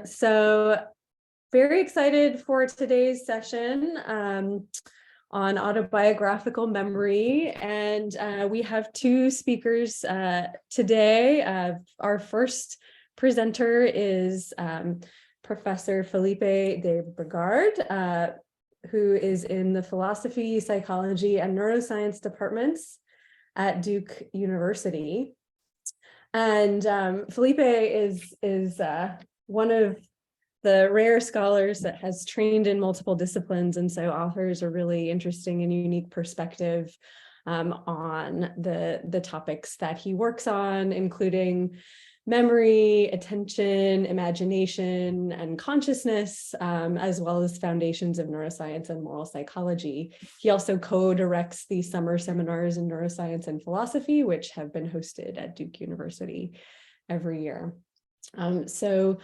So very excited for today's session on autobiographical memory. And we have two speakers today. Our first presenter is Professor Felipe de Brigard, who is in the Philosophy, Psychology, and Neuroscience departments at Duke University. And Felipe is one of the rare scholars that has trained in multiple disciplines, and so offers a really interesting and unique perspective on the topics that he works on, including memory, attention, imagination, and consciousness, as well as foundations of neuroscience and moral psychology. He also co-directs the summer seminars in neuroscience and philosophy, which have been hosted at Duke University every year. So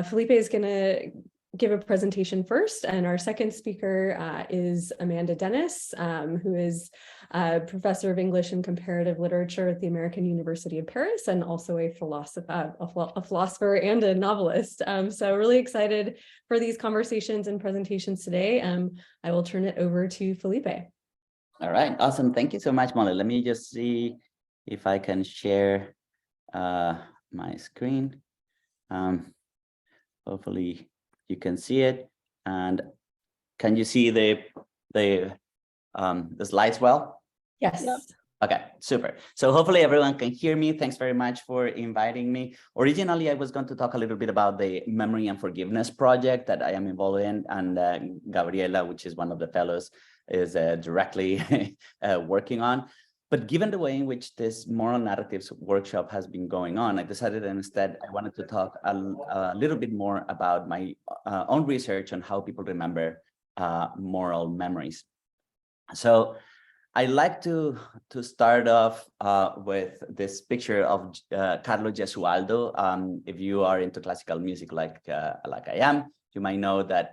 Felipe is going to give a presentation first, and our second speaker is Amanda Dennis, who is a professor of English and comparative literature at the American University of Paris, and also a philosopher and a novelist. So really excited for these conversations and presentations today. I will turn it over to Felipe. All right, awesome. Thank you so much, Molly. Let me just see if I can share my screen. Hopefully you can see it, and can you see the slides well? Yes. Yep. Okay, super. So hopefully everyone can hear me. Thanks very much for inviting me. Originally, I was going to talk a little bit about the Memory and Forgiveness project that I am involved in, and Gabriela, which is one of the fellows, is directly working on. But given the way in which this moral narratives workshop has been going on, I decided instead I wanted to talk a little bit more about my own research on how people remember moral memories. So I like to start off with this picture of Carlo Gesualdo. If you are into classical music like I am, you might know that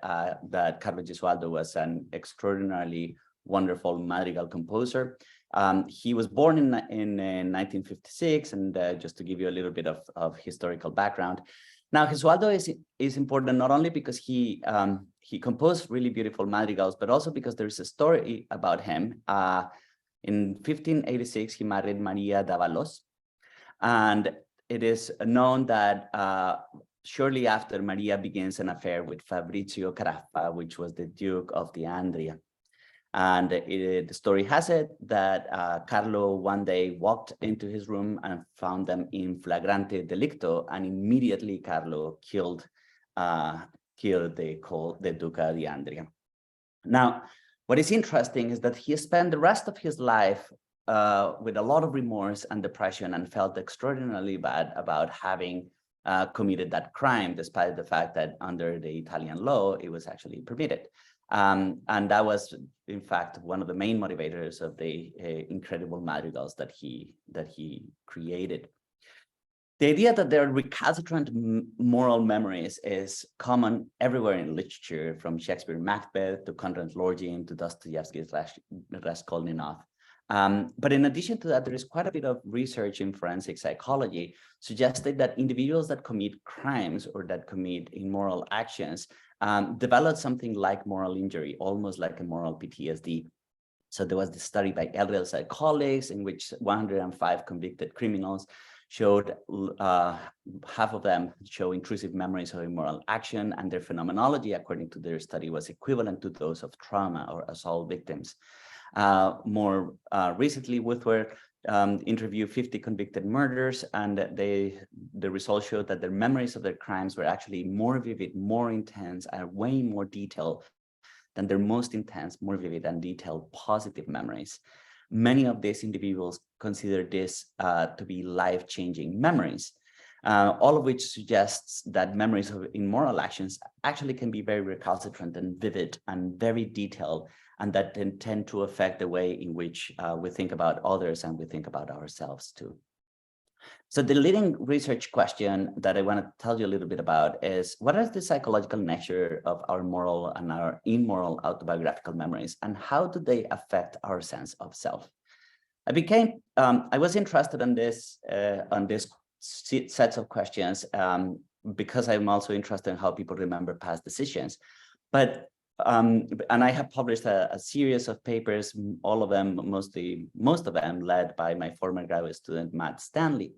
that Carlo Gesualdo was an extraordinarily wonderful madrigal composer. He was born in 1956, and just to give you a little bit of historical background. Now, Gesualdo is important not only because he composed really beautiful madrigals, but also because there's a story about him. In 1586, he married Maria d'Avalos, and it is known that shortly after, Maria begins an affair with Fabrizio Caraffa, which was the Duke of the Andria. And the story has it that Carlo one day walked into his room and found them in flagrante delicto, and immediately Carlo killed the Duca di Andria. Now, what is interesting is that he spent the rest of his life with a lot of remorse and depression, and felt extraordinarily bad about having committed that crime, despite the fact that under the Italian law, it was actually permitted. And that was, in fact, one of the main motivators of the incredible madrigals that he created. The idea that there are recalcitrant moral memories is common everywhere in literature, from Shakespeare's Macbeth to Conrad's Lorgin to Dostoevsky's Raskolnikov. But in addition to that, there is quite a bit of research in forensic psychology suggesting that individuals that commit crimes or that commit immoral actions develop something like moral injury, almost like a moral PTSD. So there was this study by Elriel's colleagues in which 105 convicted criminals showed half of them show intrusive memories of immoral action, and their phenomenology, according to their study, was equivalent to those of trauma or assault victims. More recently, Whitworth interviewed 50 convicted murderers, and the results showed that their memories of their crimes were actually more vivid, more intense, and way more detailed than their most intense, more vivid and detailed positive memories. Many of these individuals consider this to be life-changing memories, all of which suggests that memories of immoral actions actually can be very recalcitrant and vivid and very detailed, and that then tend to affect the way in which we think about others and we think about ourselves too. So the leading research question that I want to tell you a little bit about is, what is the psychological nature of our moral and our immoral autobiographical memories, and how do they affect our sense of self? I was interested in this sets of questions because I'm also interested in how people remember past decisions. But and I have published a series of papers, all of them, most of them led by my former graduate student, Matt Stanley.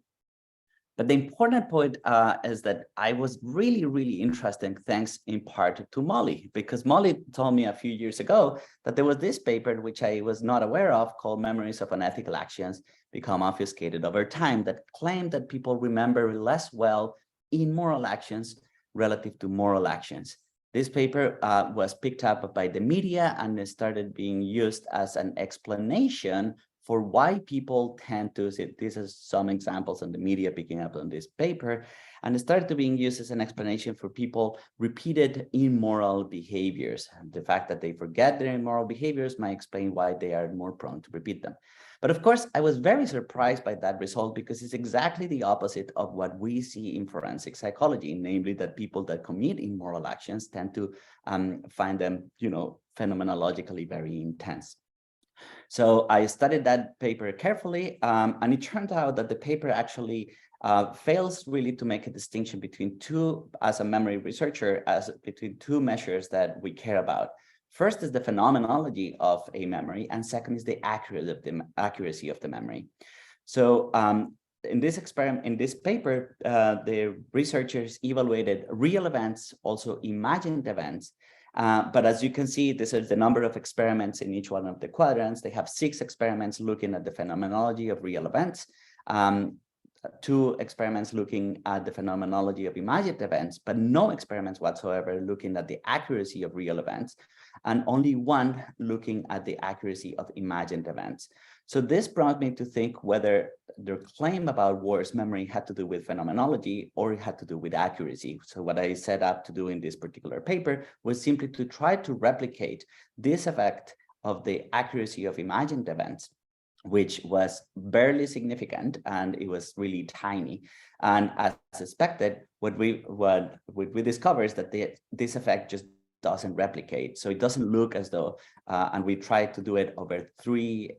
But the important point is that I was really, really interested, thanks in part to Molly, because Molly told me a few years ago that there was this paper, which I was not aware of, called Memories of Unethical Actions Become Obfuscated Over Time, that claimed that people remember less well immoral actions relative to moral actions. This paper was picked up by the media and it started being used as an explanation for why people tend to see. These are some examples on the media picking up on this paper, and it started to being used as an explanation for people repeated immoral behaviors. And the fact that they forget their immoral behaviors might explain why they are more prone to repeat them. But of course, I was very surprised by that result because it's exactly the opposite of what we see in forensic psychology, namely that people that commit immoral actions tend to find them, phenomenologically very intense. So I studied that paper carefully, and it turned out that the paper actually fails really to make a distinction between two, as a memory researcher, between two measures that we care about. First is the phenomenology of a memory, and second is the accuracy of the memory. So in this experiment, in this paper, the researchers evaluated real events, also imagined events. But as you can see, this is the number of experiments in each one of the quadrants. They have 6 experiments looking at the phenomenology of real events, 2 experiments looking at the phenomenology of imagined events, but no experiments whatsoever looking at the accuracy of real events, and only 1 looking at the accuracy of imagined events. So this brought me to think whether their claim about worse memory had to do with phenomenology or it had to do with accuracy. So what I set up to do in this particular paper was simply to try to replicate this effect of the accuracy of imagined events, which was barely significant and it was really tiny. And as expected, what we discovered is that this effect just doesn't replicate. So it doesn't look as though, and we tried to do it over 3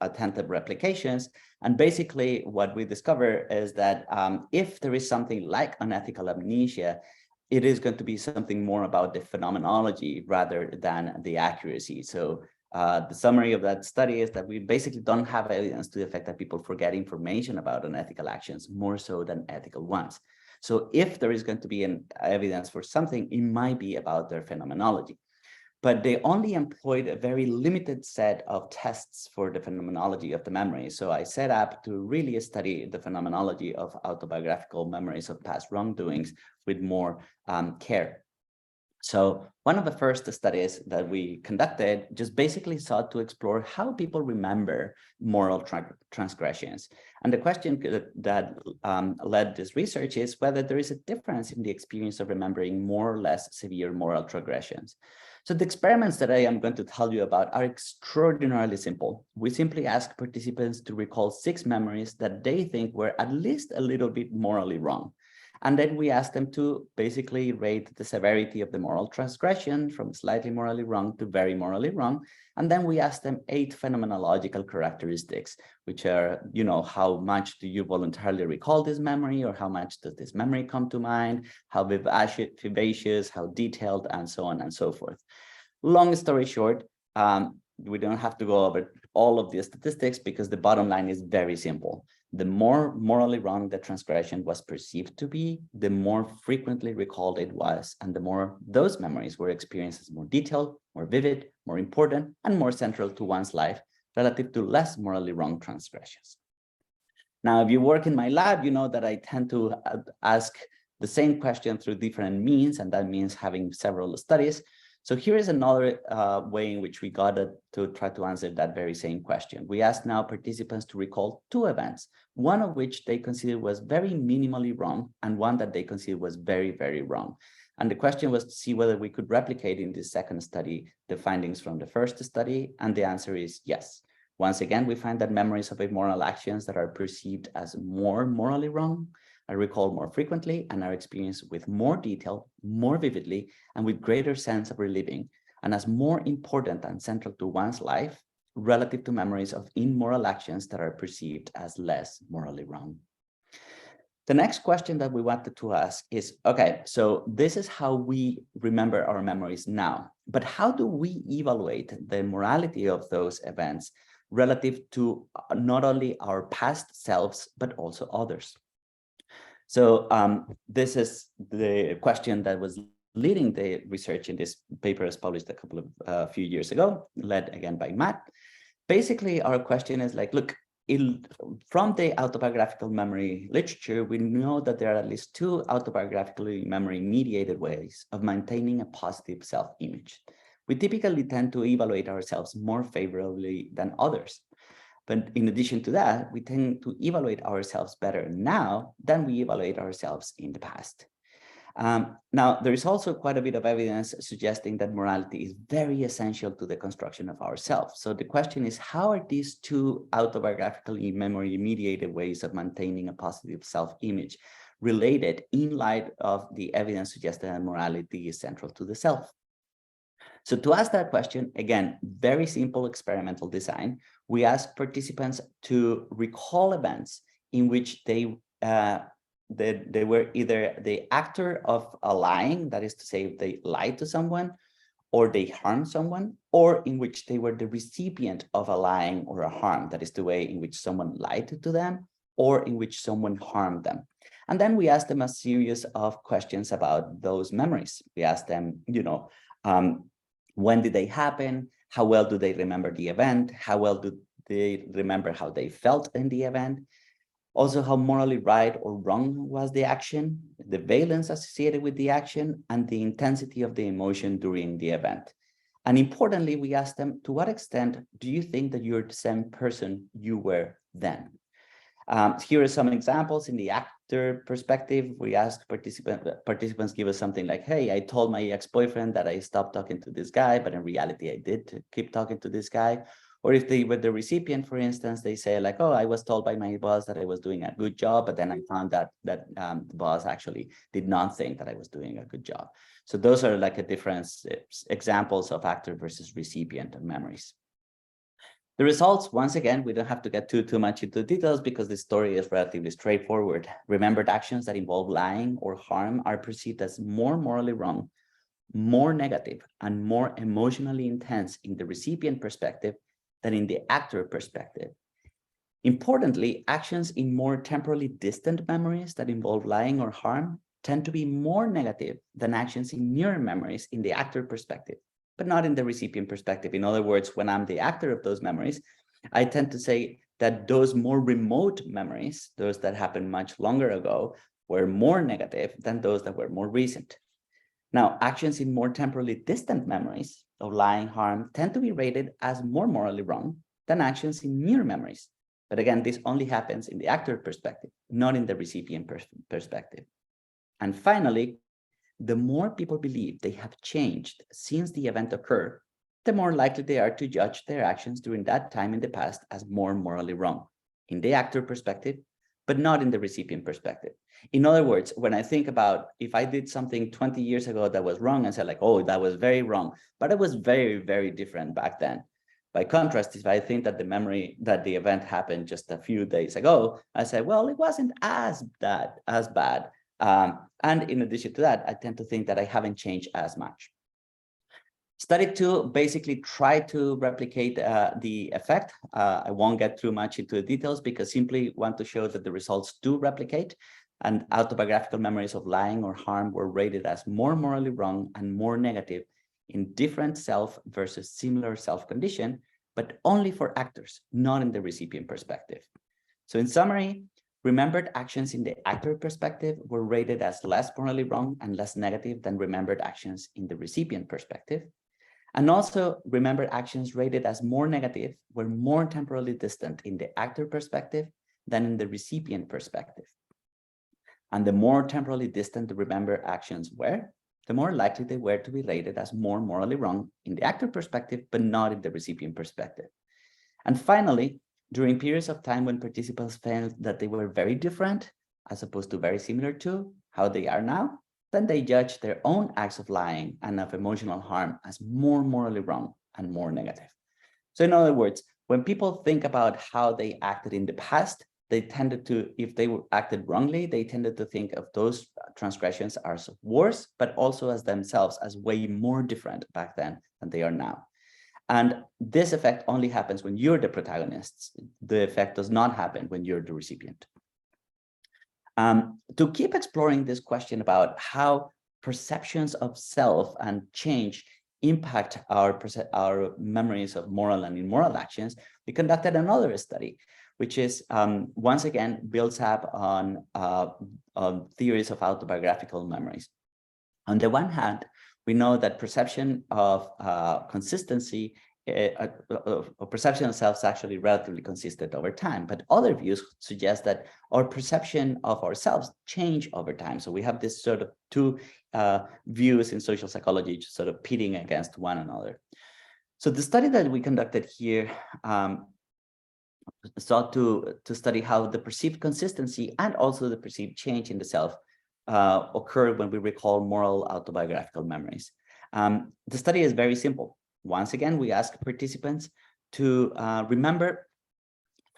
attempted replications. And basically what we discover is that if there is something like unethical amnesia, it is going to be something more about the phenomenology rather than the accuracy. So the summary of that study is that we basically don't have evidence to the effect that people forget information about unethical actions more so than ethical ones. So if there is going to be an evidence for something, it might be about their phenomenology. But they only employed a very limited set of tests for the phenomenology of the memory. So I set up to really study the phenomenology of autobiographical memories of past wrongdoings with more care. So one of the first studies that we conducted just basically sought to explore how people remember moral transgressions. And the question that led this research is whether there is a difference in the experience of remembering more or less severe moral transgressions. So the experiments that I am going to tell you about are extraordinarily simple. We simply ask participants to recall 6 memories that they think were at least a little bit morally wrong. And then we ask them to basically rate the severity of the moral transgression from slightly morally wrong to very morally wrong. And then we ask them 8 phenomenological characteristics, which are, how much do you voluntarily recall this memory, or how much does this memory come to mind, how vivacious, how detailed, and so on and so forth. Long story short, we don't have to go over all of the statistics because the bottom line is very simple. The more morally wrong the transgression was perceived to be, the more frequently recalled it was, and the more those memories were experienced as more detailed, more vivid, more important, and more central to one's life relative to less morally wrong transgressions. Now, if you work in my lab, you know that I tend to ask the same question through different means, and that means having several studies. So here is another way in which we got to try to answer that very same question. We asked now participants to recall 2 events, one of which they considered was very minimally wrong and one that they considered was very, very wrong. And the question was to see whether we could replicate in this second study the findings from the first study, and the answer is yes. Once again, we find that memories of immoral actions that are perceived as more morally wrong are recalled more frequently and are experienced with more detail, more vividly, and with greater sense of reliving, and as more important and central to one's life relative to memories of immoral actions that are perceived as less morally wrong. The next question that we wanted to ask is, okay, so this is how we remember our memories now, but how do we evaluate the morality of those events relative to not only our past selves, but also others? So this is the question that was leading the research in this paper as published a few years ago, led again by Matt. Basically, our question is like, look, from the autobiographical memory literature, we know that there are at least two autobiographically memory-mediated ways of maintaining a positive self-image. We typically tend to evaluate ourselves more favorably than others. But in addition to that, we tend to evaluate ourselves better now than we evaluate ourselves in the past. Now, there is also quite a bit of evidence suggesting that morality is very essential to the construction of ourselves. So the question is, how are these two autobiographically memory-mediated ways of maintaining a positive self-image related in light of the evidence suggesting that morality is central to the self? So to ask that question, again, very simple experimental design, we asked participants to recall events in which they were either the actor of a lying, that is to say, they lied to someone, or they harmed someone, or in which they were the recipient of a lying or a harm, that is the way in which someone lied to them, or in which someone harmed them. And then we asked them a series of questions about those memories. We asked them, when did they happen? How well do they remember the event? How well do they remember how they felt in the event? Also, how morally right or wrong was the action, the valence associated with the action, and the intensity of the emotion during the event. And importantly, we asked them, to what extent do you think that you're the same person you were then? Here are some examples in the actor perspective. We asked participants give us something like, hey, I told my ex-boyfriend that I stopped talking to this guy, but in reality, I did keep talking to this guy. Or if they were the recipient, for instance, they say like, oh, I was told by my boss that I was doing a good job, but then I found that the boss actually did not think that I was doing a good job. So those are like a different examples of actor versus recipient memories. The results, once again, we don't have to get too much into details because the story is relatively straightforward. Remembered actions that involve lying or harm are perceived as more morally wrong, more negative, and more emotionally intense in the recipient perspective than in the actor perspective. Importantly, actions in more temporally distant memories that involve lying or harm tend to be more negative than actions in near memories in the actor perspective, but not in the recipient perspective. In other words, when I'm the actor of those memories, I tend to say that those more remote memories, those that happened much longer ago, were more negative than those that were more recent. Now, actions in more temporally distant memories of lying, harm tend to be rated as more morally wrong than actions in near memories. But again, this only happens in the actor perspective, not in the recipient perspective. And finally, the more people believe they have changed since the event occurred, the more likely they are to judge their actions during that time in the past as more morally wrong in the actor perspective, but not in the recipient perspective. In other words, when I think about if I did something 20 years ago that was wrong and said like, oh, that was very wrong, but it was very, very different back then. By contrast, if I think that the event happened just a few days ago, I say, well, it wasn't as bad. And in addition to that, I tend to think that I haven't changed as much. Study 2 basically tried to replicate the effect. I won't get too much into the details because simply want to show that the results do replicate, and autobiographical memories of lying or harm were rated as more morally wrong and more negative in different self versus similar self condition, but only for actors, not in the recipient perspective. So in summary, remembered actions in the actor perspective were rated as less morally wrong and less negative than remembered actions in the recipient perspective. And also remembered actions rated as more negative were more temporally distant in the actor perspective than in the recipient perspective. And the more temporally distant the remembered actions were, the more likely they were to be rated as more morally wrong in the actor perspective, but not in the recipient perspective. And finally, during periods of time when participants felt that they were very different, as opposed to very similar to how they are now, then they judge their own acts of lying and of emotional harm as more morally wrong and more negative. So in other words, when people think about how they acted in the past, they tended to, if they were acted wrongly, they tended to think of those transgressions as worse, but also as themselves as way more different back then than they are now. And this effect only happens when you're the protagonists. The effect does not happen when you're the recipient. To keep exploring this question about how perceptions of self and change impact our memories of moral and immoral actions, we conducted another study, which is once again builds up on theories of autobiographical memories. On the one hand, we know that perception of consistency, perception of self is actually relatively consistent over time, but other views suggest that our perception of ourselves change over time. So we have this sort of two views in social psychology sort of pitting against one another. So the study that we conducted here sought to study how the perceived consistency and also the perceived change in the self occur when we recall moral autobiographical memories. The study is very simple. Once again, we ask participants to remember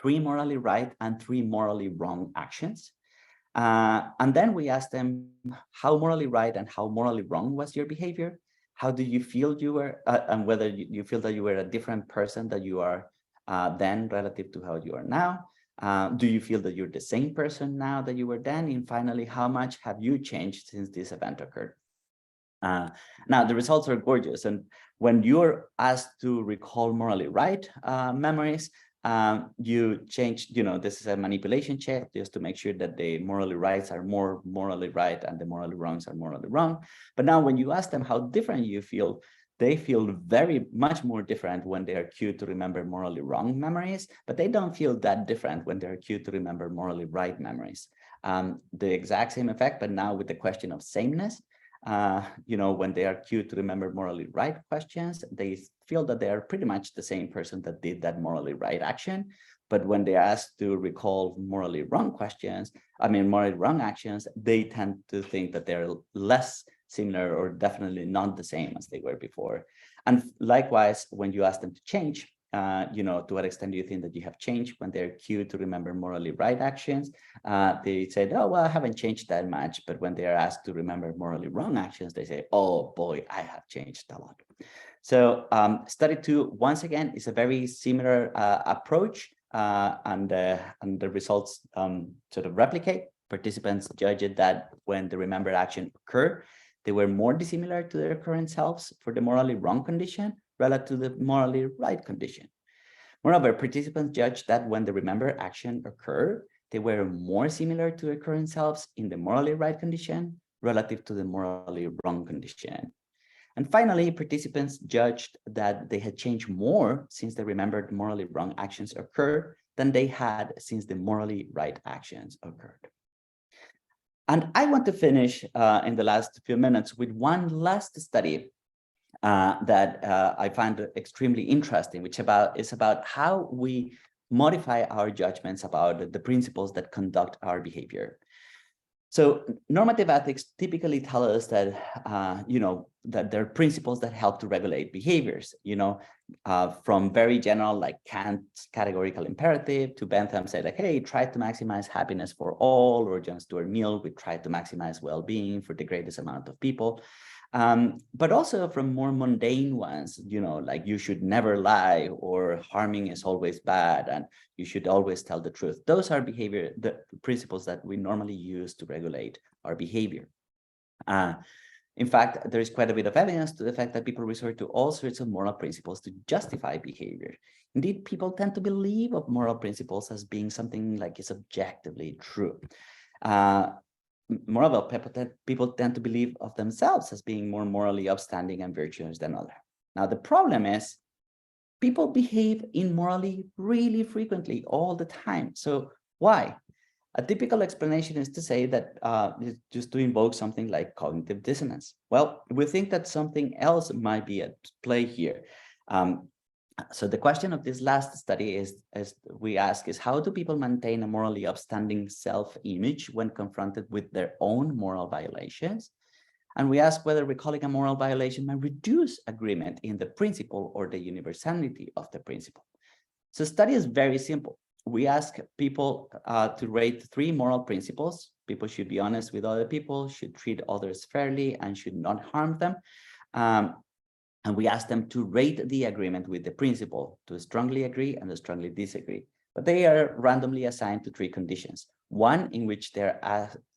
3 morally right and 3 morally wrong actions. And then we ask them how morally right and how morally wrong was your behavior. How do you feel you were, and whether you feel that you were a different person that you are then relative to how you are now. Do you feel that you're the same person now that you were then? And finally, how much have you changed since this event occurred? Now, the results are gorgeous. And when you're asked to recall morally right memories, you change, this is a manipulation check just to make sure that the morally rights are more morally right and the morally wrongs are morally wrong. But now when you ask them how different you feel, they feel very much more different when they are cued to remember morally wrong memories, but they don't feel that different when they're cued to remember morally right memories. The exact same effect, but now with the question of sameness. When they are cued to remember morally right questions, they feel that they are pretty much the same person that did that morally right action. But when they are asked to recall morally wrong morally wrong actions, they tend to think that they're less similar or definitely not the same as they were before. And likewise, when you ask them to change, to what extent do you think that you have changed when they're cued to remember morally right actions? They said, oh, well, I haven't changed that much. But when they are asked to remember morally wrong actions, they say, oh, boy, I have changed a lot. So study 2, once again, is a very similar approach, and the results sort of replicate. Participants judged that when the remembered action occurred, they were more dissimilar to their current selves for the morally wrong condition relative to the morally right condition. Moreover, participants judged that when the remembered action occurred, they were more similar to their current selves in the morally right condition relative to the morally wrong condition. And finally, participants judged that they had changed more since the remembered morally wrong actions occurred than they had since the morally right actions occurred. And I want to finish in the last few minutes with one last study that I find extremely interesting, which is about how we modify our judgments about the principles that conduct our behavior. So normative ethics typically tell us that, that there are principles that help to regulate behaviors, from very general, like Kant's categorical imperative, to Bentham say like, hey, try to maximize happiness for all, or John Stuart Mill, we try to maximize well-being for the greatest amount of people. But also from more mundane ones, like you should never lie, or harming is always bad, and you should always tell the truth. Those are the principles that we normally use to regulate our behavior. In fact, there is quite a bit of evidence to the fact that people resort to all sorts of moral principles to justify behavior. Indeed, people tend to believe of moral principles as being something like is objectively true. Moreover, people tend to believe of themselves as being more morally upstanding and virtuous than others. Now, the problem is people behave immorally really frequently all the time. So why? A typical explanation is to say that just to invoke something like cognitive dissonance. Well, we think that something else might be at play here. So the question of this last study is how do people maintain a morally upstanding self-image when confronted with their own moral violations? And we ask whether recalling a moral violation may reduce agreement in the principle or the universality of the principle. So the study is very simple. we ask people to rate 3 moral principles. People should be honest with other people, should treat others fairly, and should not harm them. And we ask them to rate the agreement with the principle, to strongly agree and to strongly disagree. But they are randomly assigned to 3 conditions. One in which they're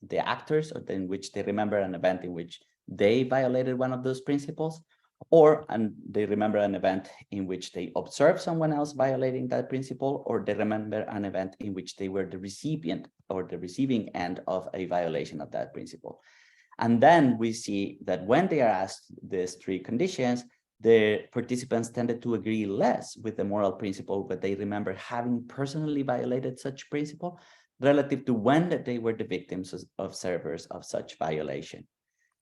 the actors, or in which they remember an event in which they violated one of those principles, and they remember an event in which they observed someone else violating that principle, or they remember an event in which they were the recipient or the receiving end of a violation of that principle. And then we see that when they are asked these 3 conditions, the participants tended to agree less with the moral principle, but they remember having personally violated such principle relative to when they were the victims of servers of such violation.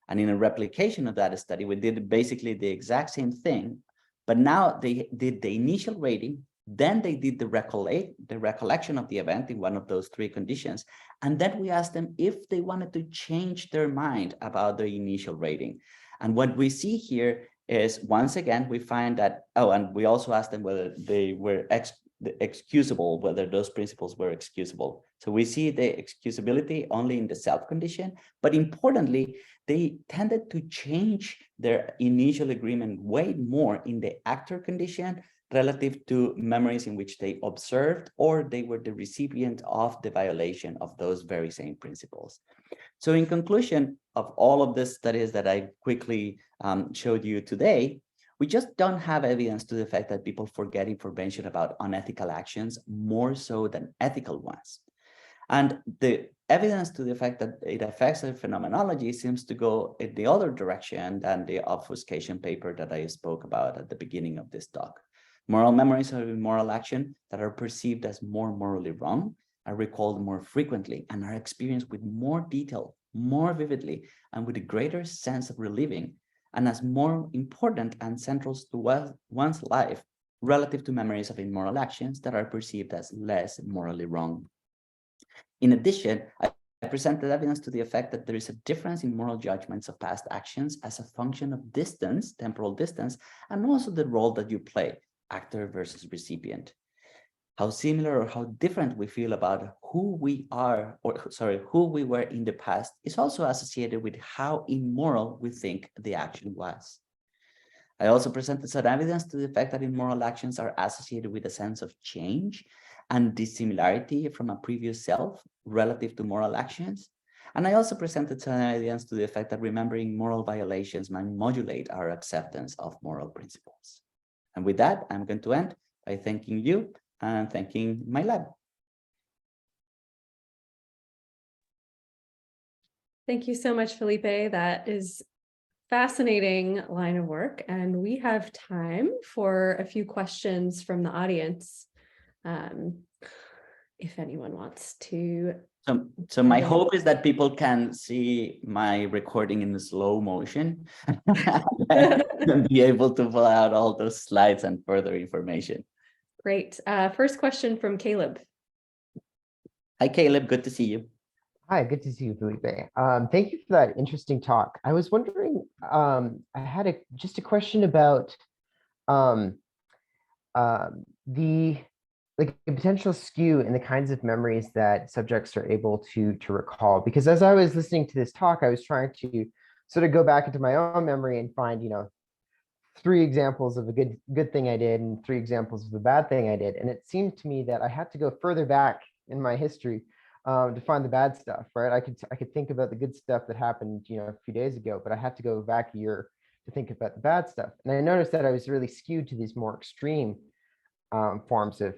And in a replication of that study, we did basically the exact same thing, but now they did the initial rating, then they did the recollection of the event in one of those 3 conditions. And then we asked them if they wanted to change their mind about the initial rating. And what we see here is, once again, we find that, and we also asked them whether they were excusable, whether those principles were excusable. So we see the excusability only in the self condition, but importantly, they tended to change their initial agreement way more in the actor condition relative to memories in which they observed or they were the recipient of the violation of those very same principles. So in conclusion of all of the studies that I quickly showed you today, we just don't have evidence to the fact that people forget information about unethical actions more so than ethical ones. And the evidence to the fact that it affects their phenomenology seems to go in the other direction than the obfuscation paper that I spoke about at the beginning of this talk. Moral memories of immoral action that are perceived as more morally wrong are recalled more frequently and are experienced with more detail, more vividly, and with a greater sense of reliving, and as more important and central to one's life relative to memories of immoral actions that are perceived as less morally wrong. In addition, I presented evidence to the effect that there is a difference in moral judgments of past actions as a function of distance, temporal distance, and also the role that you play, actor versus recipient. How similar or how different we feel about who we are, who we were in the past is also associated with how immoral we think the action was. I also presented some evidence to the fact that immoral actions are associated with a sense of change and dissimilarity from a previous self relative to moral actions. And I also presented some evidence to the effect that remembering moral violations might modulate our acceptance of moral principles. And with that, I'm going to end by thanking you and thanking my lab. Thank you so much, Felipe. That is fascinating line of work. And we have time for a few questions from the audience. If anyone wants to. So my hope is that people can see my recording in the slow motion and be able to pull out all those slides and further information. Great. First question from Caleb. Hi, Caleb. Good to see you. Hi, good to see you, Felipe. Thank you for that interesting talk. I was wondering, I had just a question about the potential skew in the kinds of memories that subjects are able to recall. Because as I was listening to this talk, I was trying to sort of go back into my own memory and find, 3 examples of a good thing I did and 3 examples of a bad thing I did. And it seemed to me that I had to go further back in my history to find the bad stuff, right? I could think about the good stuff that happened, a few days ago, but I had to go back a year to think about the bad stuff. And I noticed that I was really skewed to these more extreme forms of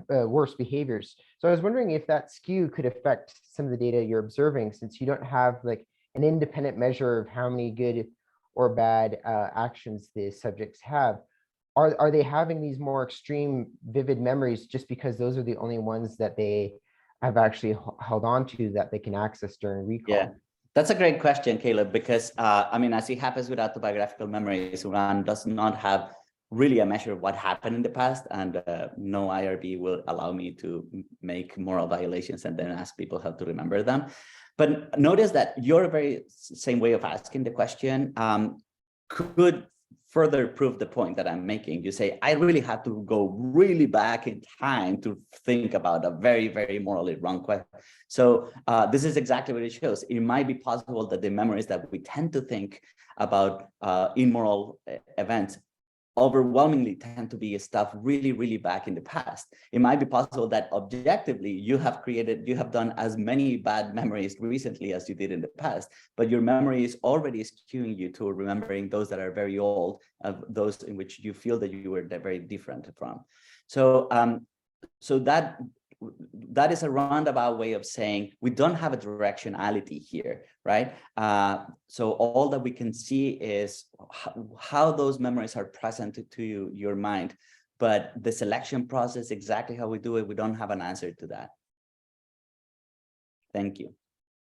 worse behaviors. So I was wondering if that skew could affect some of the data you're observing, since you don't have like an independent measure of how many good or bad actions the subjects have. Are they having these more extreme, vivid memories just because those are the only ones that they have actually held on to that they can access during recall? Yeah, that's a great question, Caleb, because as it happens with autobiographical memories, one does not have really a measure of what happened in the past, and no IRB will allow me to make moral violations and then ask people how to remember them. But notice that your very same way of asking the question could further prove the point that I'm making. You say, I really have to go really back in time to think about a very, very morally wrong question. So this is exactly what it shows. It might be possible that the memories that we tend to think about immoral events overwhelmingly tend to be stuff really, really back in the past. It might be possible that objectively you have done as many bad memories recently as you did in the past, but your memory is already skewing you to remembering those that are very old, those in which you feel that you were very different from. So, so that is a roundabout way of saying we don't have a directionality here, right? So all that we can see is how those memories are present to your mind, but the selection process, exactly how we do it, we don't have an answer to that. Thank you.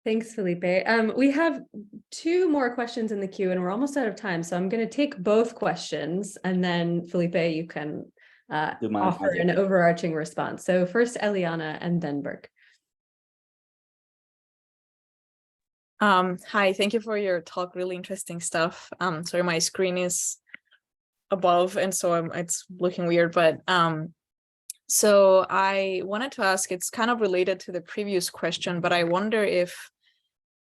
Thanks, Felipe. We have 2 more questions in the queue and we're almost out of time. So I'm going to take both questions and then Felipe, you can offer an overarching response. So first Eliana and then Burke. Hi, thank you for your talk. Really interesting stuff. Sorry, my screen is above and so it's looking weird, but so I wanted to ask, it's kind of related to the previous question, but I wonder if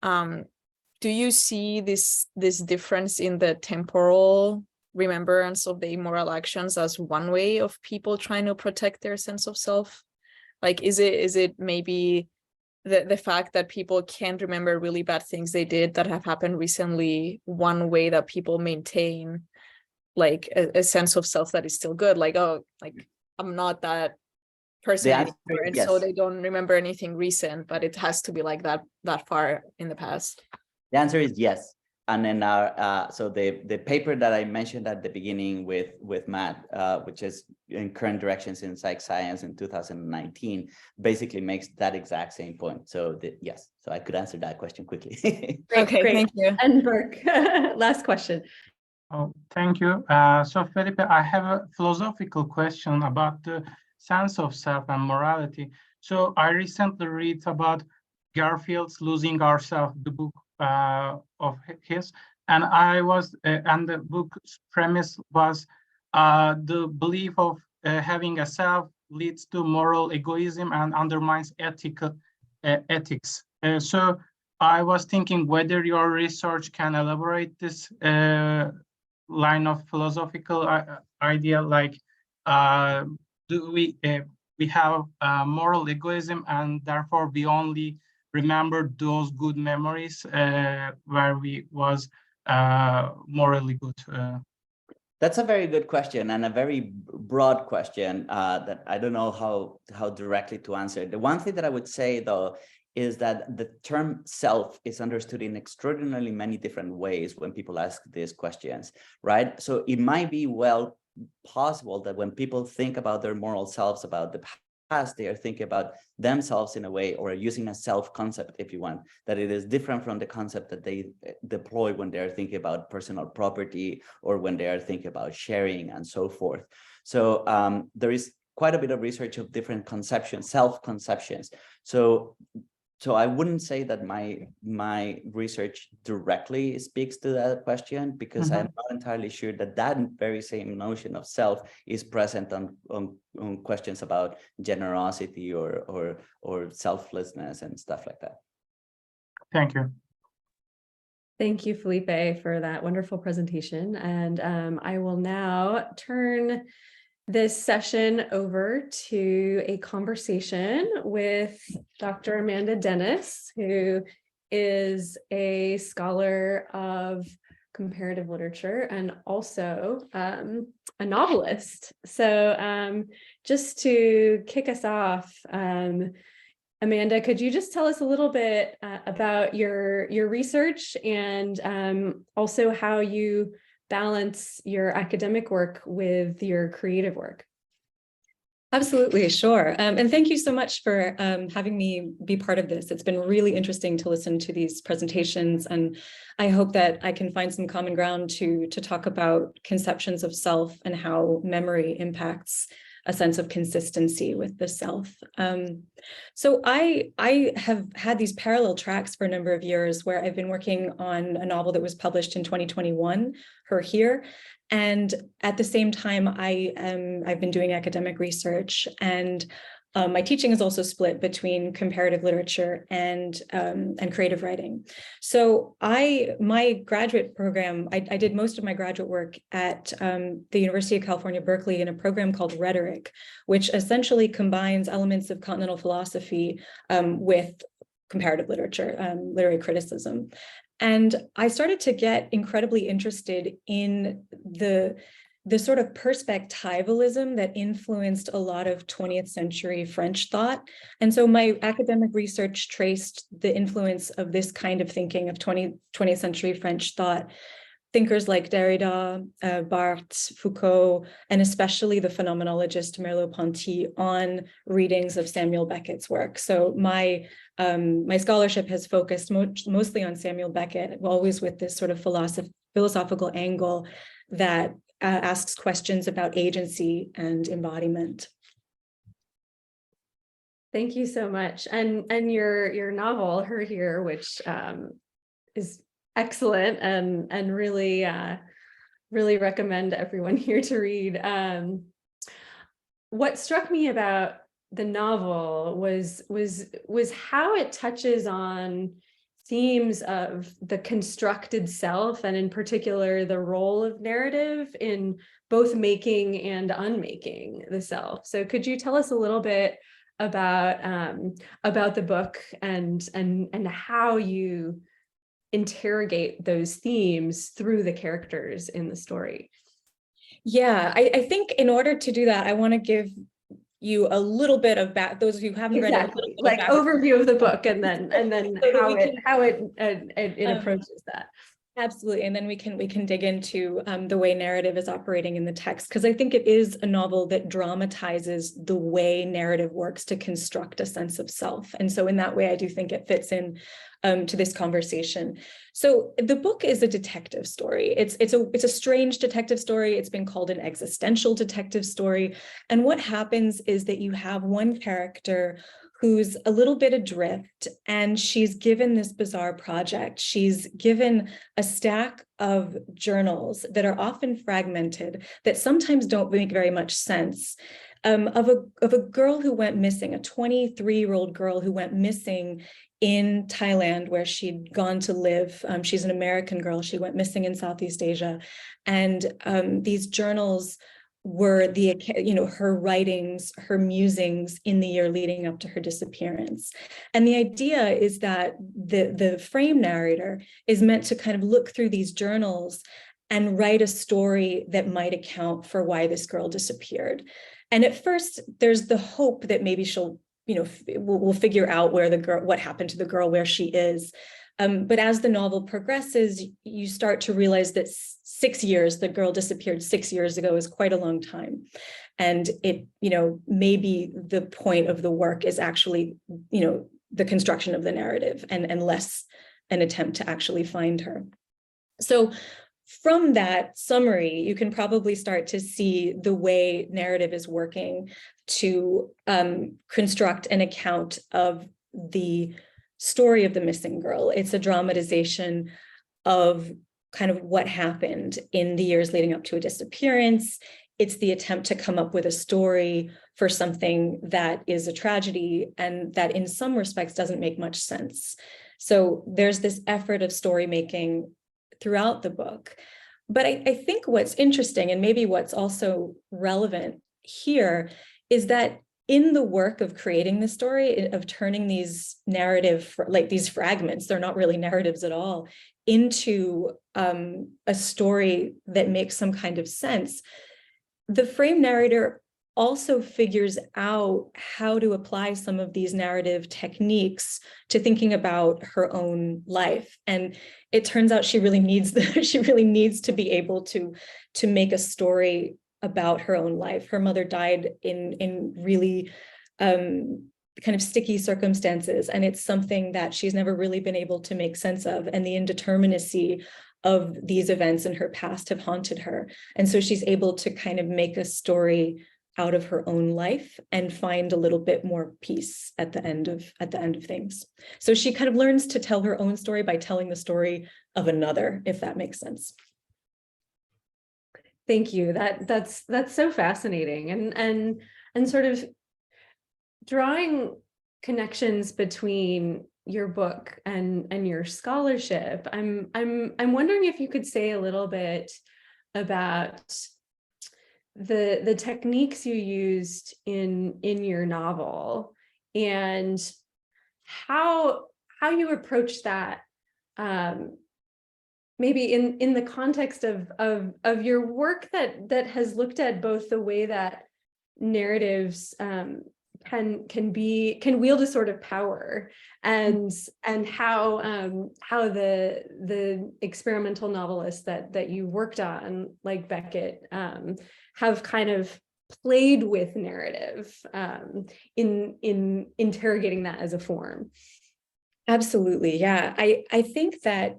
do you see this difference in the temporal remembrance of the immoral actions as one way of people trying to protect their sense of self? Like, is it maybe the fact that people can't remember really bad things they did that have happened recently, one way that people maintain like a sense of self that is still good, like, oh, like I'm not that person anymore, and so they don't remember anything recent, but it has to be like that far in the past? The answer is yes. And then so the paper that I mentioned at the beginning with Matt, which is in current directions in psych science in 2019, basically makes that exact same point. So yes, so I could answer that question quickly. Okay, great. Thank you. And Burke, last question. Oh, thank you. So Felipe, I have a philosophical question about the sense of self and morality. So I recently read about Garfield's Losing Ourselves, the book of his, and and the book's premise was the belief of having a self leads to moral egoism and undermines ethics. So I was thinking whether your research can elaborate this line of philosophical idea, like do we have moral egoism and therefore we only remember those good memories where we was morally good? That's a very good question and a very broad question that I don't know how directly to answer. The one thing that I would say though is that the term self is understood in extraordinarily many different ways when people ask these questions, right? So it might be well possible that when people think about their moral selves, about the past, they are thinking about themselves in a way, or using a self concept, if you want, that it is different from the concept that they deploy when they're thinking about personal property or when they are thinking about sharing and so forth. So there is quite a bit of research of different conceptions, self-conceptions. So I wouldn't say that my research directly speaks to that question, because I'm not entirely sure that very same notion of self is present on questions about generosity or selflessness and stuff like that. Thank you. Thank you, Felipe, for that wonderful presentation. And I will now turn this session over to a conversation with Dr. Amanda Dennis, who is a scholar of comparative literature and also a novelist. So just to kick us off, Amanda, could you just tell us a little bit about your research and also how you balance your academic work with your creative work? Absolutely, sure. And thank you so much for having me be part of this. It's been really interesting to listen to these presentations, and I hope that I can find some common ground to talk about conceptions of self and how memory impacts a sense of consistency with the self. So I have had these parallel tracks for a number of years where I've been working on a novel that was published in 2021, Her Here. And at the same time, I've been doing academic research, and my teaching is also split between comparative literature and creative writing. So my graduate program, I did most of my graduate work at the University of California, Berkeley, in a program called Rhetoric, which essentially combines elements of continental philosophy with comparative literature, literary criticism. And I started to get incredibly interested in the sort of perspectivalism that influenced a lot of 20th century French thought. And so my academic research traced the influence of this kind of thinking of 20th century French thought, thinkers like Derrida, Barthes, Foucault, and especially the phenomenologist Merleau-Ponty on readings of Samuel Beckett's work. So my scholarship has focused mostly on Samuel Beckett, always with this sort of philosophical angle that asks questions about agency and embodiment. Thank you so much. And your novel, Her Here, which is excellent and really really recommend everyone here to read. What struck me about the novel was how it touches on themes of the constructed self, and in particular the role of narrative in both making and unmaking the self. So could you tell us a little bit about the book and how you interrogate those themes through the characters in the story? Yeah, I think in order to do that, I want to give you a little bit of those of you who haven't read it, like overview of the book, and then so how it approaches that. Absolutely, and then we can dig into the way narrative is operating in the text, because I think it is a novel that dramatizes the way narrative works to construct a sense of self, and so in that way, I do think it fits in to this conversation. So the book is a detective story. It's a strange detective story. It's been called an existential detective story, and what happens is that you have one character who's a little bit adrift, and she's given this bizarre project. She's given a stack of journals that are often fragmented, that sometimes don't make very much sense, of a girl who went missing, a 23-year-old girl who went missing in Thailand, where she'd gone to live. She's an American girl. She went missing in Southeast Asia, and these journals were her writings, her musings in the year leading up to her disappearance. And the idea is that the frame narrator is meant to kind of look through these journals and write a story that might account for why this girl disappeared. And at first, there's the hope that maybe she'll, we'll figure out what happened to the girl, where she is. But as the novel progresses, you start to realize that 6 years, the girl disappeared 6 years ago, is quite a long time. And it, maybe the point of the work is actually, the construction of the narrative and less an attempt to actually find her. So from that summary, you can probably start to see the way narrative is working to construct an account of the story of the missing girl. It's a dramatization of kind of what happened in the years leading up to a disappearance. It's the attempt to come up with a story for something that is a tragedy and that in some respects doesn't make much sense. So there's this effort of story making throughout the book. But I think what's interesting, and maybe what's also relevant here, is that in the work of creating the story, of turning these narrative, like these fragments, they're not really narratives at all, into a story that makes some kind of sense, the frame narrator also figures out how to apply some of these narrative techniques to thinking about her own life. And it turns out she really needs to be able to make a story about her own life. Her mother died in really kind of sticky circumstances, and it's something that she's never really been able to make sense of, and the indeterminacy of these events in her past have haunted her. And so she's able to kind of make a story out of her own life and find a little bit more peace at the end of things. So she kind of learns to tell her own story by telling the story of another, if that makes sense. Thank you. That's so fascinating, and sort of drawing connections between your book and your scholarship. I'm wondering if you could say a little bit about the techniques you used in your novel and how you approach that, maybe in the context of your work that has looked at both the way that narratives can wield a sort of power, and how the experimental novelists that you worked on, like Beckett, have kind of played with narrative in interrogating that as a form. Absolutely, yeah. I think that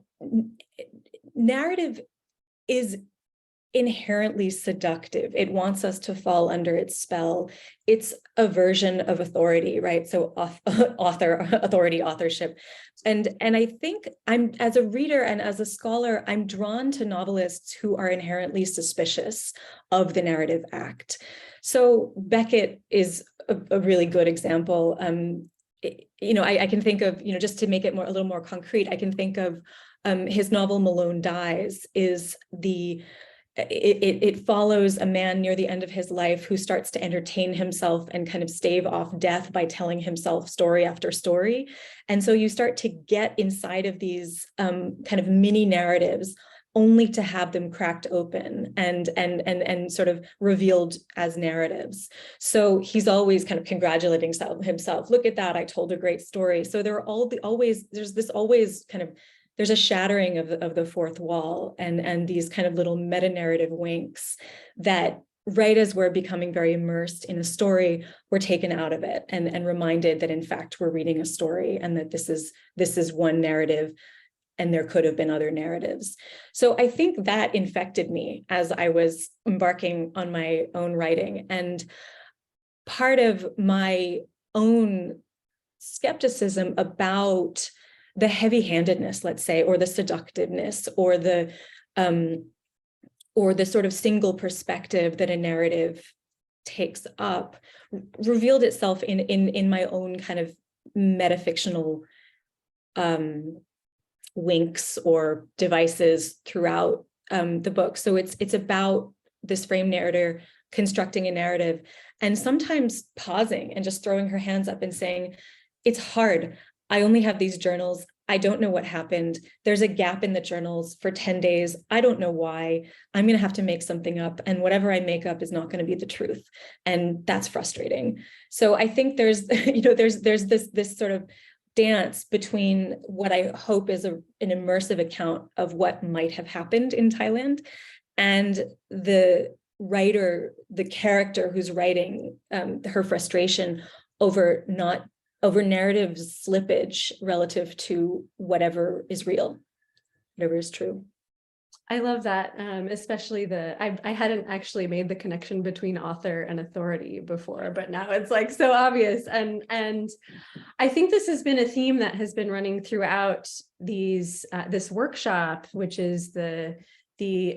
narrative is inherently seductive. It wants us to fall under its spell. It's a version of authority, right? So authorship. And I think I'm, as a reader and as a scholar, I'm drawn to novelists who are inherently suspicious of the narrative act. So Beckett is a really good example. I can think of, just to make it a little more concrete, I can think of his novel Malone Dies is it follows a man near the end of his life who starts to entertain himself and kind of stave off death by telling himself story after story. And so you start to get inside of these kind of mini narratives, only to have them cracked open and sort of revealed as narratives. So he's always kind of congratulating himself. Look at that, I told a great story. So there's a shattering of the fourth wall and these kind of little meta-narrative winks that right as we're becoming very immersed in a story, we're taken out of it and reminded that in fact we're reading a story and that this is one narrative and there could have been other narratives. So I think that infected me as I was embarking on my own writing. And part of my own skepticism about the heavy-handedness, let's say, or the seductiveness, or the sort of single perspective that a narrative takes up, revealed itself in my own kind of metafictional winks or devices throughout the book. So it's about this frame narrator constructing a narrative and sometimes pausing and just throwing her hands up and saying, it's hard. I only have these journals. I don't know what happened. There's a gap in the journals for 10 days. I don't know why. I'm going to have to make something up. And whatever I make up is not going to be the truth. And that's frustrating. So I think there's this sort of dance between what I hope is an immersive account of what might have happened in Thailand and the writer, the character who's writing her frustration over narrative slippage relative to whatever is real, whatever is true. I love that, especially I hadn't actually made the connection between author and authority before, but now it's like so obvious. And I think this has been a theme that has been running throughout this workshop, which is the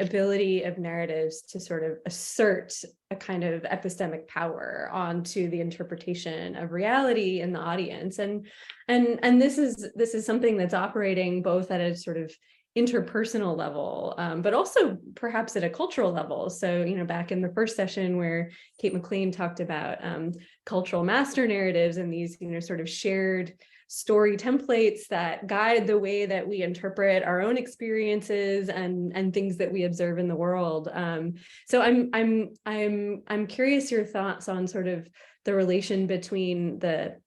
ability of narratives to sort of assert a kind of epistemic power onto the interpretation of reality in the audience. And this is something that's operating both at a sort of interpersonal level, but also perhaps at a cultural level. So, back in the first session where Kate McLean talked about cultural master narratives and these, sort of shared story templates that guide the way that we interpret our own experiences and things that we observe in the world. So I'm curious your thoughts on sort of the relation between the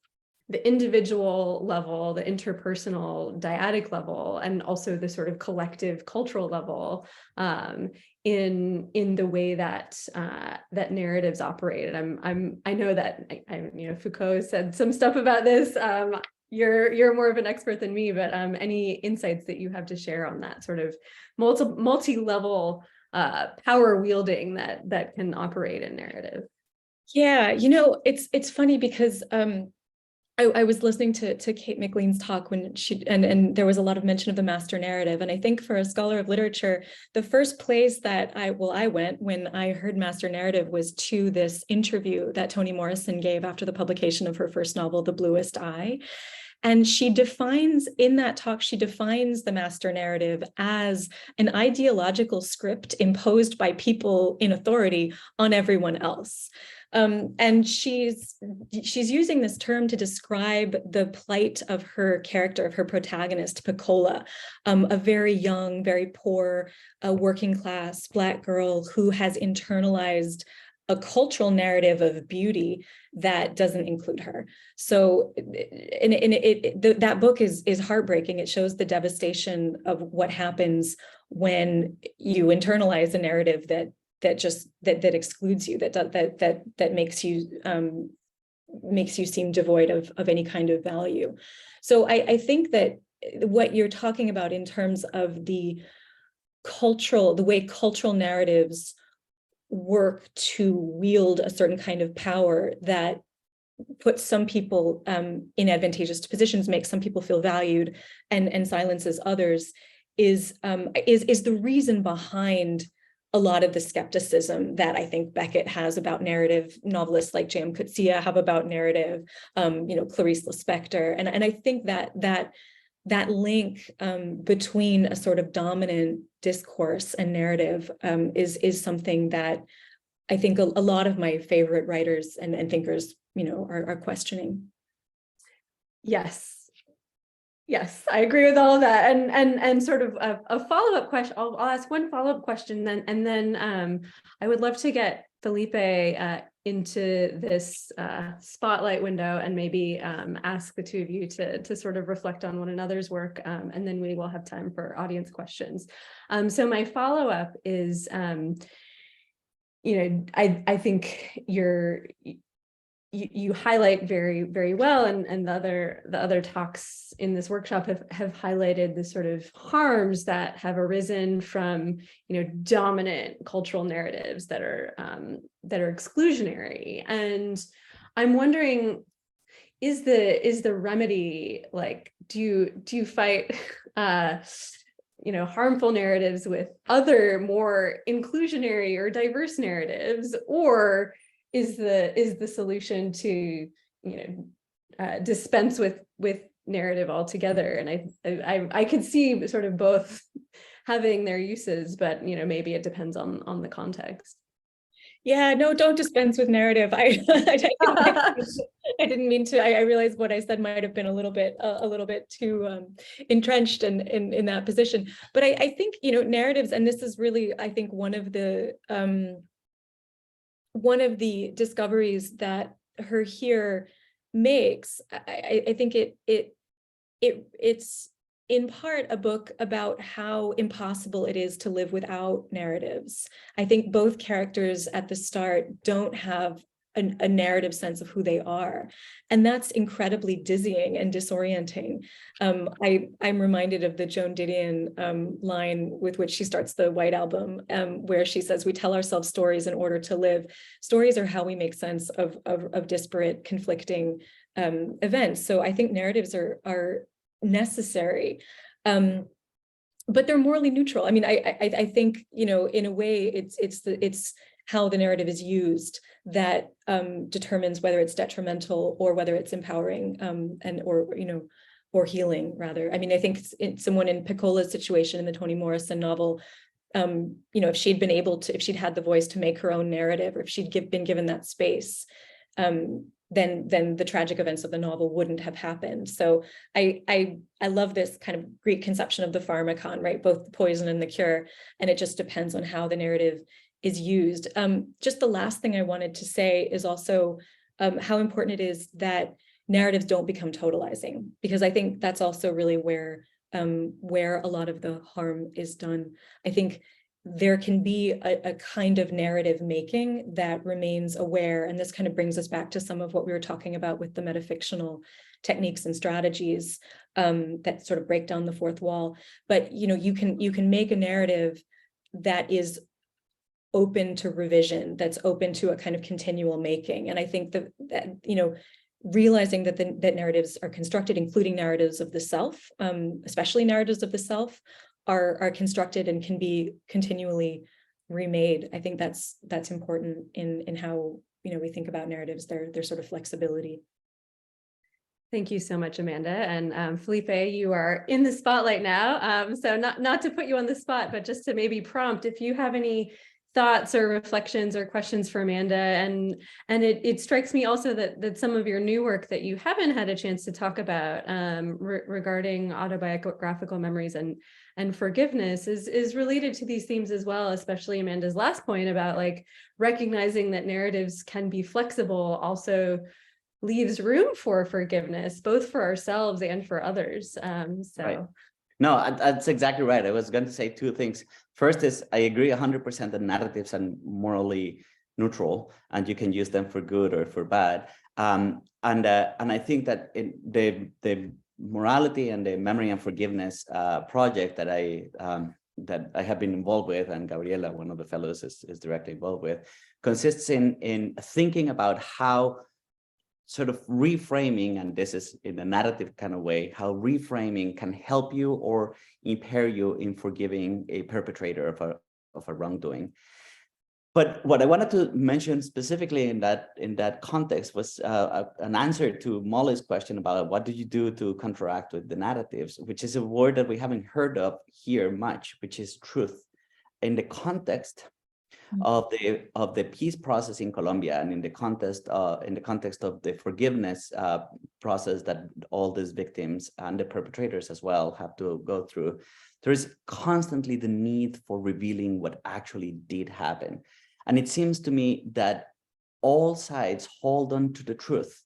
individual level, the interpersonal dyadic level, and also the sort of collective cultural level in the way that that narratives operate. And I know that Foucault said some stuff about this. You're more of an expert than me, but any insights that you have to share on that sort of multi-level power wielding that can operate in narrative? Yeah, it's funny because I was listening to Kate McLean's talk when and there was a lot of mention of the master narrative. And I think for a scholar of literature, the first place that I went when I heard master narrative was to this interview that Toni Morrison gave after the publication of her first novel, The Bluest Eye. And in that talk, she defines the master narrative as an ideological script imposed by people in authority on everyone else. And she's using this term to describe the plight of her character, of her protagonist, Piccola, a very young, very poor, working class Black girl who has internalized a cultural narrative of beauty that doesn't include her. So that book is heartbreaking. It shows the devastation of what happens when you internalize a narrative that excludes you, that makes you seem devoid of any kind of value. So I think that what you're talking about in terms of the way cultural narratives work to wield a certain kind of power that puts some people in advantageous positions, makes some people feel valued, and silences others, is the reason behind a lot of the skepticism that I think Beckett has about narrative. Novelists like J.M. Coetzee have about narrative, Clarice Lispector, and I think that link between a sort of dominant discourse and narrative is something that I think a lot of my favorite writers and thinkers, are questioning. Yes, I agree with all of that. And sort of a follow-up question. I'll ask one follow-up question and then I would love to get Felipe into this spotlight window and maybe ask the two of you to sort of reflect on one another's work, and then we will have time for audience questions. So my follow-up is, I think you highlight very, very well, and the other talks in this workshop have highlighted the sort of harms that have arisen from dominant cultural narratives that are exclusionary. And I'm wondering, is the remedy, like, do you fight harmful narratives with other more inclusionary or diverse narratives, or is the solution to dispense with narrative altogether? And I could see sort of both having their uses, but maybe it depends on the context. Yeah, no, don't dispense with narrative. I didn't mean to. I realized what I said might have been a little bit too entrenched in that position. But I think narratives, and this is really, I think, one of the discoveries that her here makes. I think it's in part a book about how impossible it is to live without narratives. I think both characters at the start don't have a narrative sense of who they are, and that's incredibly dizzying and disorienting. I'm reminded of the Joan Didion line with which she starts the White Album, where she says, "We tell ourselves stories in order to live. Stories are how we make sense of disparate, conflicting events." So I think narratives are necessary, but they're morally neutral. I mean, I think in a way it's how the narrative is used that determines whether it's detrimental or whether it's empowering, or healing, rather. I mean, I think someone in Piccola's situation in the Toni Morrison novel, if she'd had the voice to make her own narrative, or if she'd been given that space, then the tragic events of the novel wouldn't have happened. So I love this kind of Greek conception of the pharmakon, right? Both the poison and the cure, and it just depends on how the narrative is used. Just the last thing I wanted to say is also how important it is that narratives don't become totalizing, because I think that's also really where a lot of the harm is done. I think there can be a kind of narrative making that remains aware, and this kind of brings us back to some of what we were talking about with the metafictional techniques and strategies that sort of break down the fourth wall. But you can make a narrative that is open to revision, that's open to a kind of continual making. And I think that you know, realizing that that narratives are constructed, including narratives of the self, especially narratives of the self, are constructed and can be continually remade. I think that's important in how, you know, we think about narratives, their sort of flexibility. Thank you so much, Amanda. And Felipe, you are in the spotlight now. So not to put you on the spot, but just to maybe prompt if you have any thoughts or reflections or questions for Amanda. And it strikes me also that some of your new work that you haven't had a chance to talk about regarding autobiographical memories and forgiveness is related to these themes as well, especially Amanda's last point about like recognizing that narratives can be flexible also leaves room for forgiveness, both for ourselves and for others. Right. No, that's exactly right. I was going to say two things. First is I agree 100% that narratives are morally neutral and you can use them for good or for bad. And I think that the morality and the memory and forgiveness project that I have been involved with, and Gabriela, one of the fellows, is directly involved with, consists in thinking about how sort of reframing, and this is in a narrative kind of way, how reframing can help you or impair you in forgiving a perpetrator of a wrongdoing. But what I wanted to mention specifically in that context was an answer to Molly's question about what do you do to counteract with the narratives, which is a word that we haven't heard of here much, which is truth. In the context of the peace process in Colombia, and in the context of the forgiveness process that all these victims and the perpetrators as well have to go through, there is constantly the need for revealing what actually did happen. And it seems to me that all sides hold on to the truth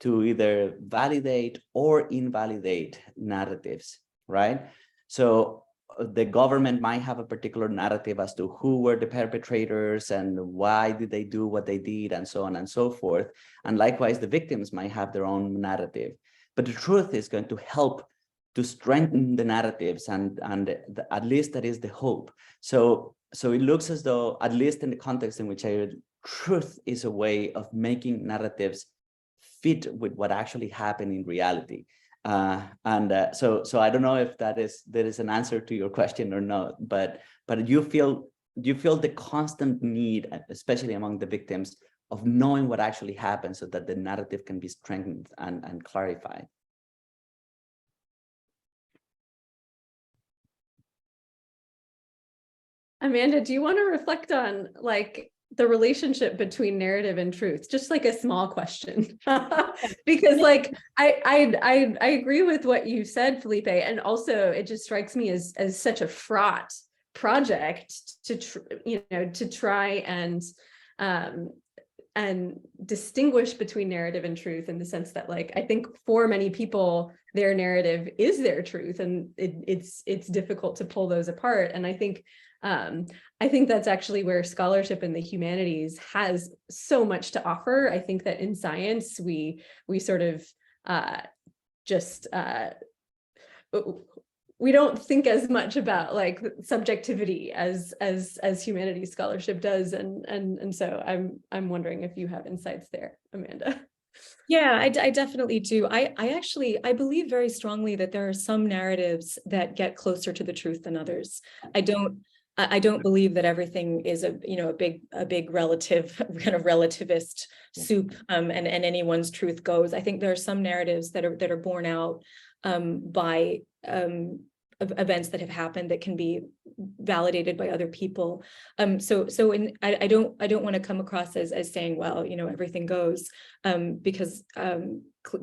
to either validate or invalidate narratives, right? So the government might have a particular narrative as to who were the perpetrators and why did they do what they did and so on and so forth. And likewise, the victims might have their own narrative. But the truth is going to help to strengthen the narratives, and at least that is the hope. So it looks as though, at least in the context in which truth is a way of making narratives fit with what actually happened in reality. So I don't know if there is an answer to your question or not, but you feel the constant need, especially among the victims, of knowing what actually happened so that the narrative can be strengthened and clarified. Amanda, do you want to reflect on like the relationship between narrative and truth? Just like a small question, because like I agree with what you said, Felipe, and also it just strikes me as such a fraught project to try and distinguish between narrative and truth, in the sense that, like, I think for many people their narrative is their truth, and it's difficult to pull those apart. And I think that's actually where scholarship in the humanities has so much to offer. I think that in science, we sort of we don't think as much about like subjectivity as humanities scholarship does. And so I'm wondering if you have insights there, Amanda. Yeah, I definitely do. I believe very strongly that there are some narratives that get closer to the truth than others. I don't believe that everything is a big relative kind of relativist soup, and anyone's truth goes. I think there are some narratives that are borne out by events that have happened that can be validated by other people. I don't want to come across as saying, well, everything goes, because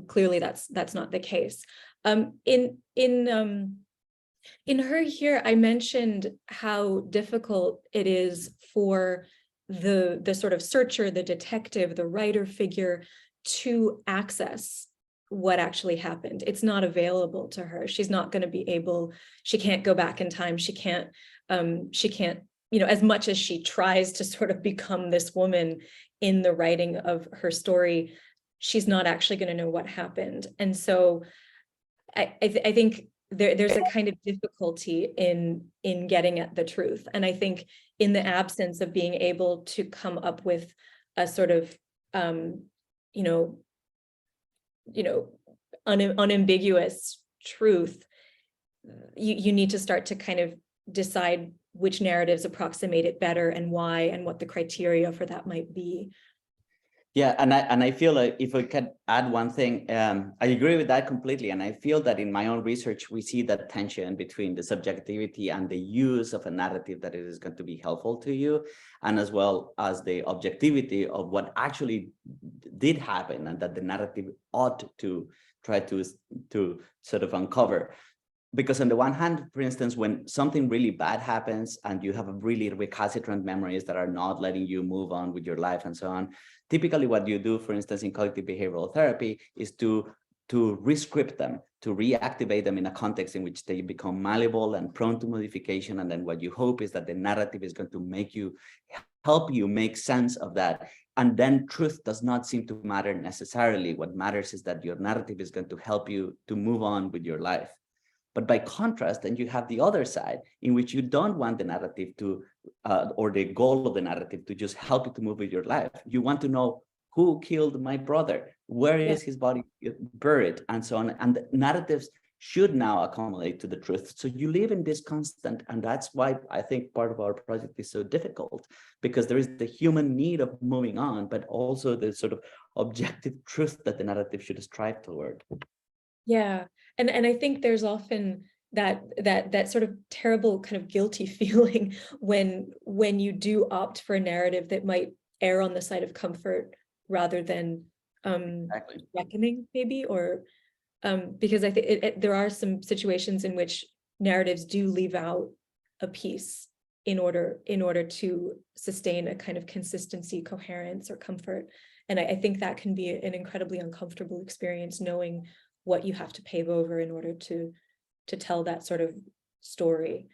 clearly that's not the case. In Her Here, I mentioned how difficult it is for the sort of searcher, the detective, the writer figure to access what actually happened. It's not available to her. She's not going to be able, she can't go back in time. She can't, as much as she tries to sort of become this woman in the writing of her story, she's not actually going to know what happened. And so I think there's a kind of difficulty in getting at the truth. And I think in the absence of being able to come up with a sort of, unambiguous truth, you need to start to kind of decide which narratives approximate it better and why, and what the criteria for that might be. Yeah, and I feel like if I could add one thing, I agree with that completely. And I feel that in my own research, we see that tension between the subjectivity and the use of a narrative that it is going to be helpful to you, and as well as the objectivity of what actually did happen and that the narrative ought to try to sort of uncover. Because on the one hand, for instance, when something really bad happens and you have a really recalcitrant memories that are not letting you move on with your life and so on, typically what you do, for instance, in cognitive behavioral therapy is to re-script them, to reactivate them in a context in which they become malleable and prone to modification. And then what you hope is that the narrative is going to help you make sense of that. And then truth does not seem to matter necessarily. What matters is that your narrative is going to help you to move on with your life. But by contrast, then you have the other side in which you don't want the narrative to, or the goal of the narrative to just help you to move with your life. You want to know who killed my brother, where is his body buried, and so on. And the narratives should now accommodate to the truth. So you live in this constant, and that's why I think part of our project is so difficult, because there is the human need of moving on, but also the sort of objective truth that the narrative should strive toward. Yeah, and I think there's often that sort of terrible kind of guilty feeling when you do opt for a narrative that might err on the side of comfort rather than reckoning, maybe, or because I think there are some situations in which narratives do leave out a piece in order to sustain a kind of consistency, coherence, or comfort. And I think that can be an incredibly uncomfortable experience, knowing what you have to pave over in order to tell that sort of story.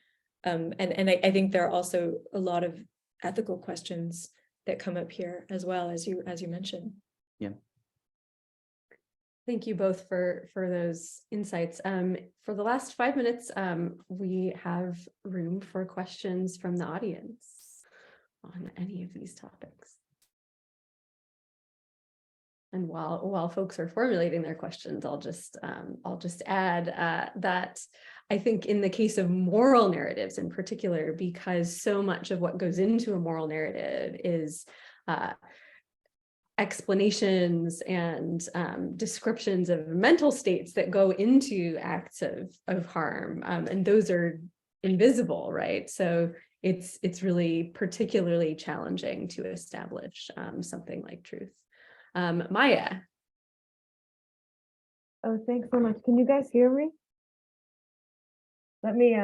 And I think there are also a lot of ethical questions that come up here as well, as you mentioned. Yeah. Thank you both for those insights. For the last 5 minutes, we have room for questions from the audience on any of these topics. And while folks are formulating their questions, I'll just add that I think in the case of moral narratives in particular, because so much of what goes into a moral narrative is explanations and descriptions of mental states that go into acts of harm, and those are invisible, right? So it's really particularly challenging to establish something like truth. Maya. Oh, thanks so much. Can you guys hear me? Let me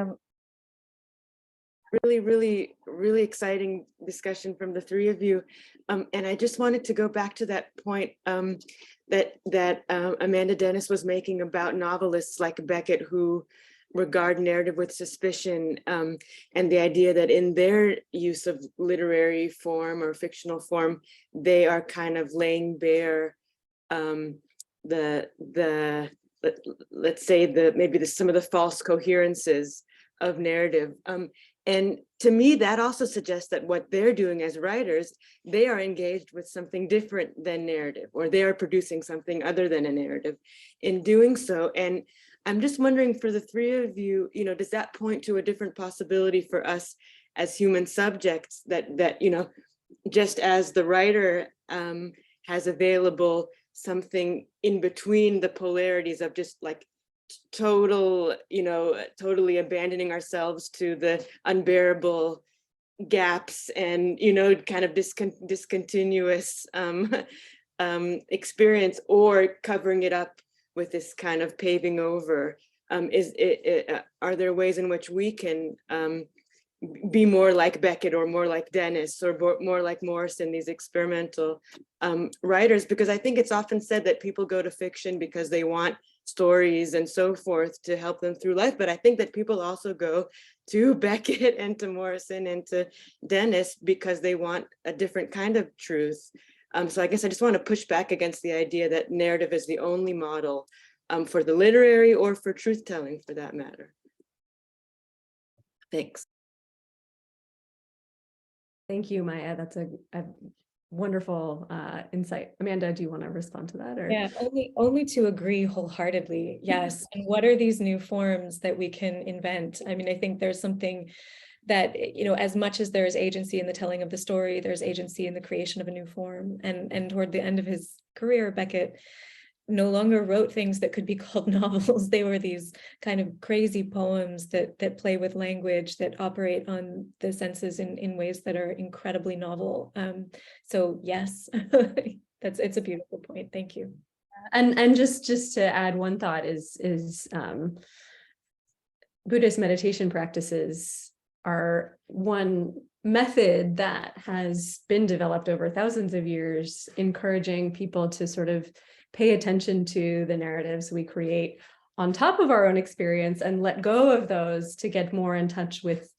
really exciting discussion from the three of you. And I just wanted to go back to that point that Amanda Dennis was making about novelists like Beckett who regard narrative with suspicion, and the idea that in their use of literary form or fictional form, they are kind of laying bare let's say maybe some of the false coherences of narrative. And to me, that also suggests that what they're doing as writers, they are engaged with something different than narrative, or they are producing something other than a narrative in doing so. And I'm just wondering, for the three of you, does that point to a different possibility for us as human subjects that just as the writer has available something in between the polarities of just like totally abandoning ourselves to the unbearable gaps and, kind of discontinuous experience, or covering it up with this kind of paving over, are there ways in which we can be more like Beckett or more like Dennis or more like Morrison, these experimental writers? Because I think it's often said that people go to fiction because they want stories and so forth to help them through life. But I think that people also go to Beckett and to Morrison and to Dennis because they want a different kind of truth. So I guess I just want to push back against the idea that narrative is the only model for the literary or for truth telling, for that matter. Thanks. Thank you, Maya. That's a wonderful insight. Amanda, do you want to respond to that? Or? Yeah, only to agree wholeheartedly. Yes. And what are these new forms that we can invent? I mean, I think there's something that, you know, as much as there is agency in the telling of the story, there's agency in the creation of a new form. And toward the end of his career, Beckett no longer wrote things that could be called novels. They were these kind of crazy poems that play with language, that operate on the senses in ways that are incredibly novel. So yes, it's a beautiful point. Thank you. And just to add one thought is Buddhist meditation practices are one method that has been developed over thousands of years, encouraging people to sort of pay attention to the narratives we create on top of our own experience and let go of those to get more in touch with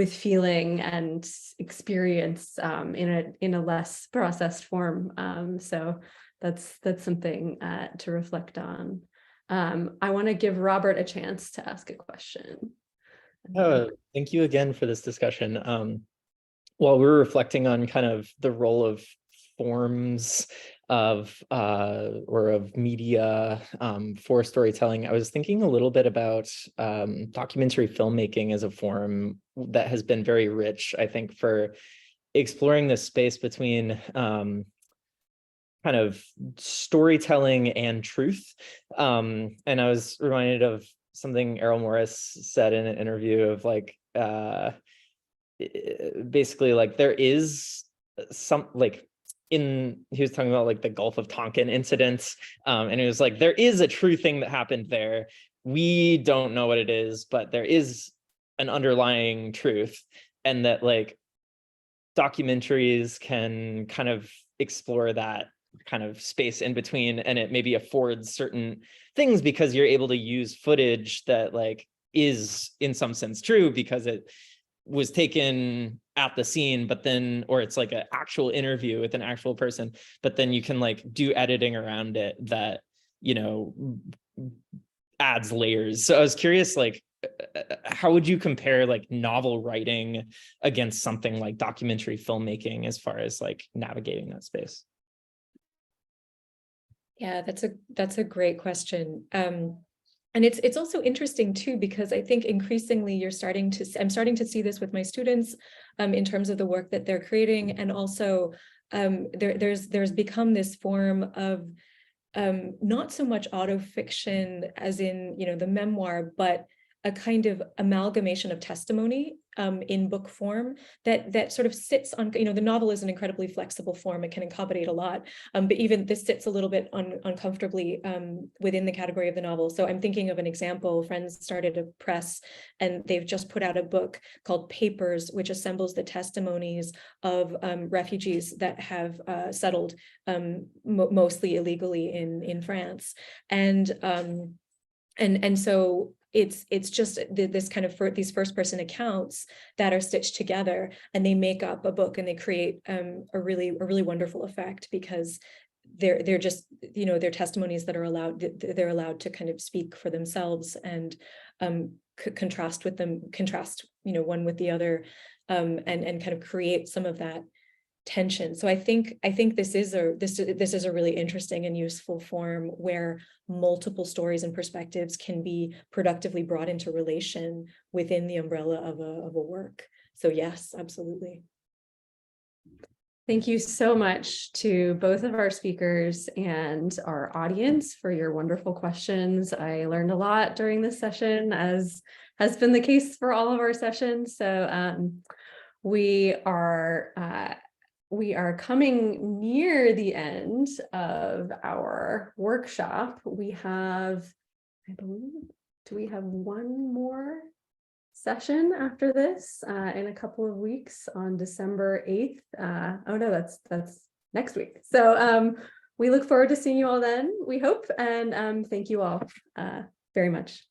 feeling and experience in a less processed form. So that's something to reflect on. I want to give Robert a chance to ask a question. Thank you again for this discussion. While we're reflecting on kind of the role of forms of media for storytelling, I was thinking a little bit about documentary filmmaking as a form that has been very rich, I think, for exploring this space between kind of storytelling and truth. And I was reminded of something Errol Morris said in an interview of like, basically like there is some like, he was talking about like the Gulf of Tonkin incident, and it was like there is a true thing that happened there. We don't know what it is, but there is an underlying truth, and that like documentaries can kind of explore that kind of space in between, and it maybe affords certain things because you're able to use footage that like is in some sense true because it was taken at the scene, but then, or it's like an actual interview with an actual person, but then you can like do editing around it that, you know, adds layers. So I was curious, like, how would you compare like novel writing against something like documentary filmmaking as far as like navigating that space? Yeah, that's a great question. And it's also interesting too, because I think increasingly I'm starting to see this with my students in terms of the work that they're creating. And also there's become this form of not so much autofiction as in, you know, the memoir, but a kind of amalgamation of testimony in book form that sort of sits on, you know, the novel is an incredibly flexible form. It can accommodate a lot, but even this sits a little bit uncomfortably within the category of the novel. So I'm thinking of an example. Friends started a press and they've just put out a book called Papers, which assembles the testimonies of refugees that have settled mostly illegally in France. And so it's just this kind of these first person accounts that are stitched together, and they make up a book, and they create a really wonderful effect because they're just, you know, they're testimonies that are they're allowed to kind of speak for themselves and contrast, you know, one with the other, and kind of create some of that tension. So I think this is a really interesting and useful form where multiple stories and perspectives can be productively brought into relation within the umbrella of a work. So yes, absolutely. Thank you so much to both of our speakers and our audience for your wonderful questions. I learned a lot during this session, as has been the case for all of our sessions. So we are coming near the end of our workshop. We have, I believe, do we have one more session after this in a couple of weeks on December 8th? Oh no, that's next week. So we look forward to seeing you all then, we hope, and thank you all very much.